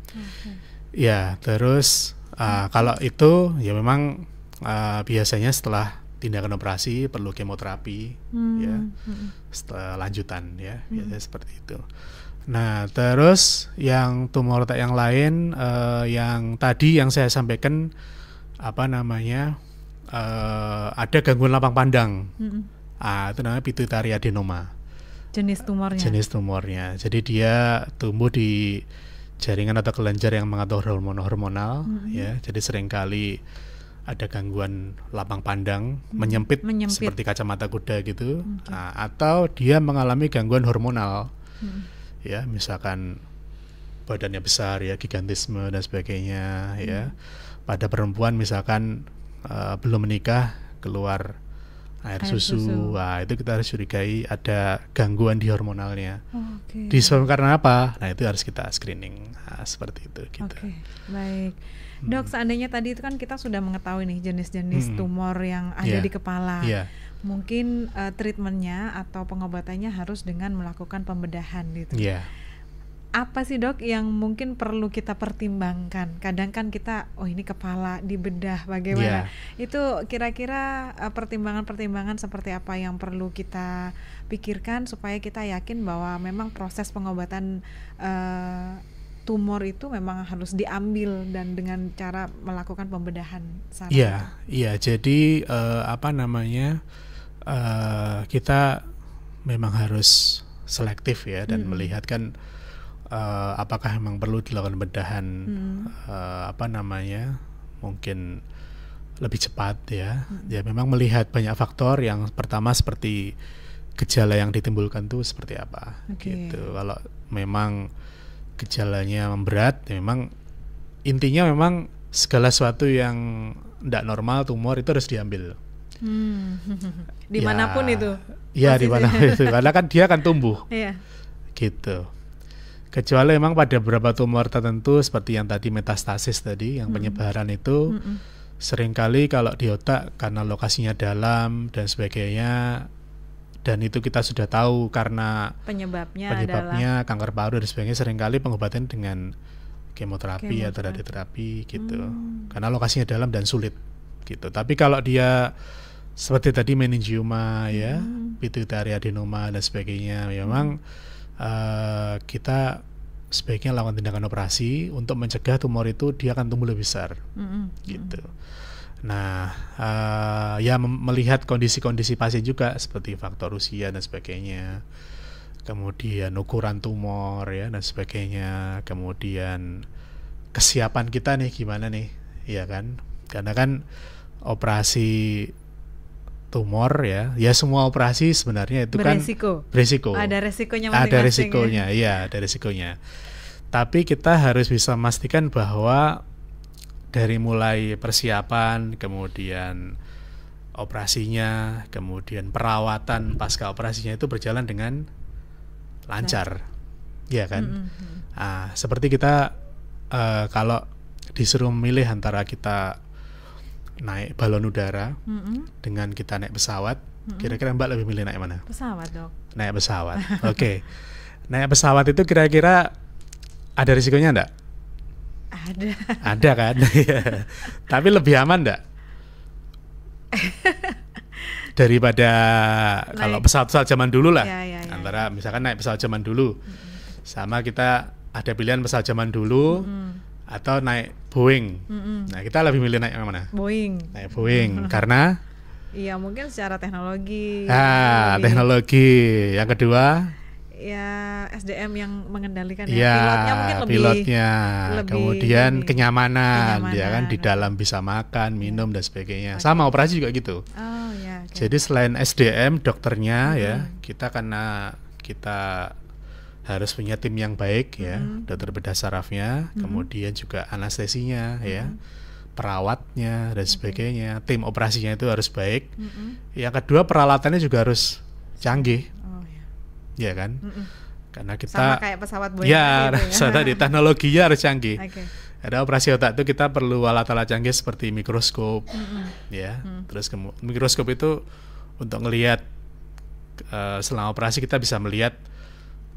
Ya, terus kalau itu ya memang biasanya setelah tindakan operasi perlu kemoterapi ya, setelah lanjutan ya, biasanya seperti itu. Nah, terus yang tumor otak yang lain yang tadi yang saya sampaikan ada gangguan lapang pandang. Itu namanya pituitary adenoma. Jenis tumornya. Jadi dia tumbuh di jaringan atau kelenjar yang mengatur hormonal ya. Jadi seringkali ada gangguan lapang pandang, menyempit seperti kacamata kuda gitu, atau dia mengalami gangguan hormonal, ya, misalkan badannya besar ya, gigantisme dan sebagainya, ya. Pada perempuan misalkan belum menikah keluar air susu. Wah, itu kita harus curigai ada gangguan di hormonalnya. Disebabkan karena apa? Nah, itu harus kita screening. Seperti itu gitu. Baik. Dok, seandainya tadi itu kan kita sudah mengetahui nih jenis-jenis tumor yang ada di kepala. Mungkin treatmentnya atau pengobatannya harus dengan melakukan pembedahan gitu. Apa sih dok yang mungkin perlu kita pertimbangkan? Kadang kan kita, ini kepala dibedah bagaimana? Itu kira-kira pertimbangan-pertimbangan seperti apa yang perlu kita pikirkan supaya kita yakin bahwa memang proses pengobatan tumor itu memang harus diambil dan dengan cara melakukan pembedahan saraf. Iya. Jadi kita memang harus selektif ya dan melihat kan apakah memang perlu dilakukan bedahan mungkin lebih cepat ya. Ya memang melihat banyak faktor. Yang pertama seperti gejala yang ditimbulkan tuh seperti apa gitu. Kalau memang gejalanya memberat, ya memang intinya memang segala sesuatu yang tidak normal, tumor itu harus diambil. Dimanapun itu. Iya, dimanapun itu, karena kan dia akan tumbuh. Gitu. Kecuali memang pada beberapa tumor tertentu seperti yang tadi metastasis tadi, yang penyebaran itu seringkali kalau di otak karena lokasinya dalam dan sebagainya, dan itu kita sudah tahu karena penyebabnya adalah kanker paru dan sebagainya, seringkali pengobatan dengan kemoterapi atau radioterapi gitu. Karena lokasinya dalam dan sulit gitu. Tapi kalau dia seperti tadi meningioma ya, pituitary adenoma dan sebagainya, memang kita sebaiknya lakukan tindakan operasi untuk mencegah tumor itu dia akan tumbuh lebih besar gitu. Nah, melihat kondisi-kondisi pasien juga seperti faktor usia dan sebagainya, kemudian ukuran tumor ya dan sebagainya, kemudian kesiapan kita nih gimana nih, ya kan? Karena kan operasi tumor ya semua operasi sebenarnya itu beresiko. Ada resikonya masing-masing. Ada resikonya, ya? Ada resikonya. Tapi kita harus bisa memastikan bahwa dari mulai persiapan, kemudian operasinya, kemudian perawatan pasca operasinya itu berjalan dengan lancar, ya kan? Seperti kita kalau disuruh memilih antara kita naik balon udara dengan kita naik pesawat, kira-kira Mbak lebih milih naik mana? Pesawat, Dok. Naik pesawat. Oke. Naik pesawat itu kira-kira ada risikonya enggak? Ada kan? Tapi lebih aman enggak? Daripada kalau pesawat-pesawat zaman dulu lah. Antara misalkan naik pesawat zaman dulu sama kita ada pilihan pesawat zaman dulu atau naik Boeing. Nah, kita lebih milih naik yang mana? Boeing. Naik Boeing karena iya, mungkin secara teknologi. Teknologi. Yang kedua, ya SDM yang mengendalikan pilotnya mungkin pilotnya. Kemudian kenyamanan, ya kan, di dalam bisa makan, minum dan sebagainya. Sama operasi juga gitu. Jadi selain SDM, dokternya ya, kita karena kita harus punya tim yang baik ya, dokter bedah sarafnya, kemudian juga anestesinya ya, perawatnya dan sebagainya, tim operasinya itu harus baik. Yang kedua, peralatannya juga harus canggih, ya kan? Karena kita sama kayak pesawat Boeing tadi teknologinya harus canggih. Ada operasi otak itu kita perlu alat-alat canggih seperti mikroskop, ya. Terus mikroskop itu untuk ngelihat selama operasi kita bisa melihat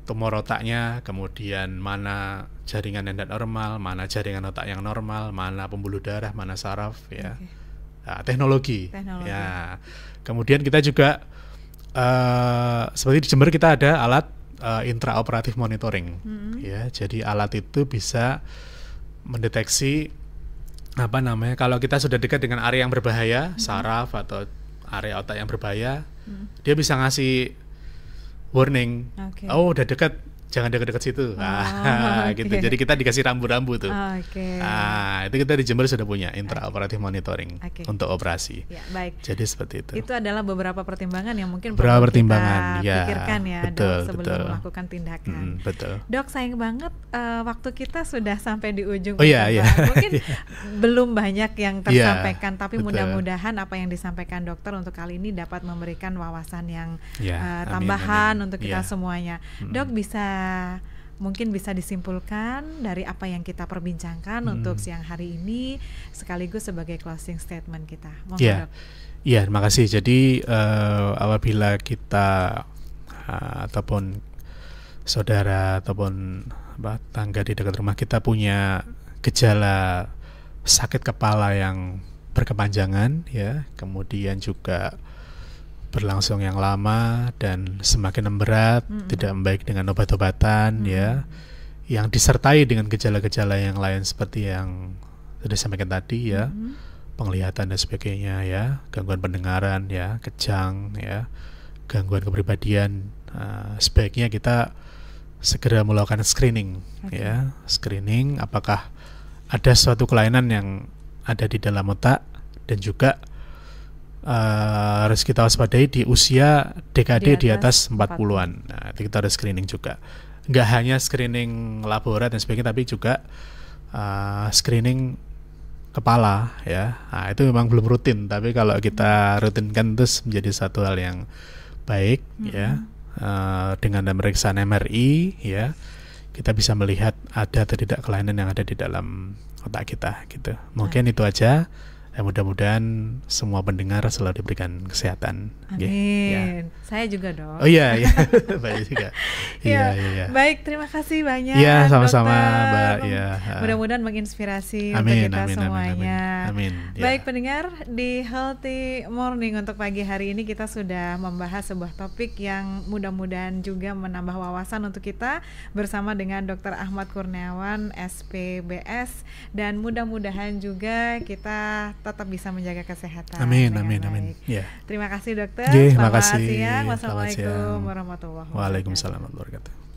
tumor otaknya, kemudian mana jaringan yang tidak normal, mana jaringan otak yang normal, mana pembuluh darah, mana saraf, ya. Teknologi. Ya. Kemudian kita juga seperti di Jember kita ada alat intraoperatif monitoring, ya. Jadi alat itu bisa mendeteksi kalau kita sudah dekat dengan area yang berbahaya, saraf atau area otak yang berbahaya, dia bisa ngasih warning, oh udah dekat, jangan dekat-dekat situ, gitu. Jadi kita dikasih rambu-rambu tuh. Itu kita di Jember sudah punya intraoperatif monitoring untuk operasi. Ya, baik. Jadi seperti itu. Itu adalah beberapa pertimbangan yang mungkin perlu kita pikirkan ya, Dok, sebelum melakukan tindakan. Betul. Dok, sayang banget waktu kita sudah sampai di ujung. Iya. Mungkin belum banyak yang tersampaikan, tapi mudah-mudahan apa yang disampaikan dokter untuk kali ini dapat memberikan wawasan yang tambahan untuk kita semuanya. Dok, mungkin bisa disimpulkan dari apa yang kita perbincangkan untuk siang hari ini, sekaligus sebagai closing statement kita. Iya, terima kasih. Jadi apabila kita ataupun saudara ataupun tangga di dekat rumah kita punya gejala sakit kepala yang berkepanjangan, ya, kemudian juga berlangsung yang lama dan semakin memberat, tidak membaik dengan obat-obatan, ya yang disertai dengan gejala-gejala yang lain seperti yang sudah sampaikan tadi ya, penglihatan dan sebagainya ya, gangguan pendengaran ya, kejang ya, gangguan kepribadian, sebaiknya kita segera melakukan screening ya, screening apakah ada suatu kelainan yang ada di dalam otak, dan juga harus kita waspadai di usia dekade di atas 40-an. Nah, itu kita harus screening juga. Nggak hanya screening laborat dan sebagainya, tapi juga screening kepala ya. Nah, itu memang belum rutin, tapi kalau kita rutinkan terus menjadi satu hal yang baik ya. Dengan pemeriksaan MRI ya, kita bisa melihat ada atau tidak kelainan yang ada di dalam otak kita gitu. Mungkin itu aja. Mudah-mudahan semua pendengar selalu diberikan kesehatan. Amin. Ya. Saya juga dong. Oh iya, iya. Baik juga. Ya, iya. Baik, terima kasih banyak. Iya, sama-sama, Dokter. Mbak. Ya. Mudah-mudahan menginspirasi untuk Amin, kita amin, semuanya. amin. Ya. Baik pendengar, di Healthy Morning untuk pagi hari ini kita sudah membahas sebuah topik yang mudah-mudahan juga menambah wawasan untuk kita bersama dengan Dr. Ahmad Kurniawan, SPBS, dan mudah-mudahan juga kita tetap bisa menjaga kesehatan. Amin. Ya. Terima kasih dokter. Terima Selamat kasih. siang. Selamat Wassalamualaikum siang. warahmatullahi wabarakatuh. Waalaikumsalam warahmatullahi wabarakatuh.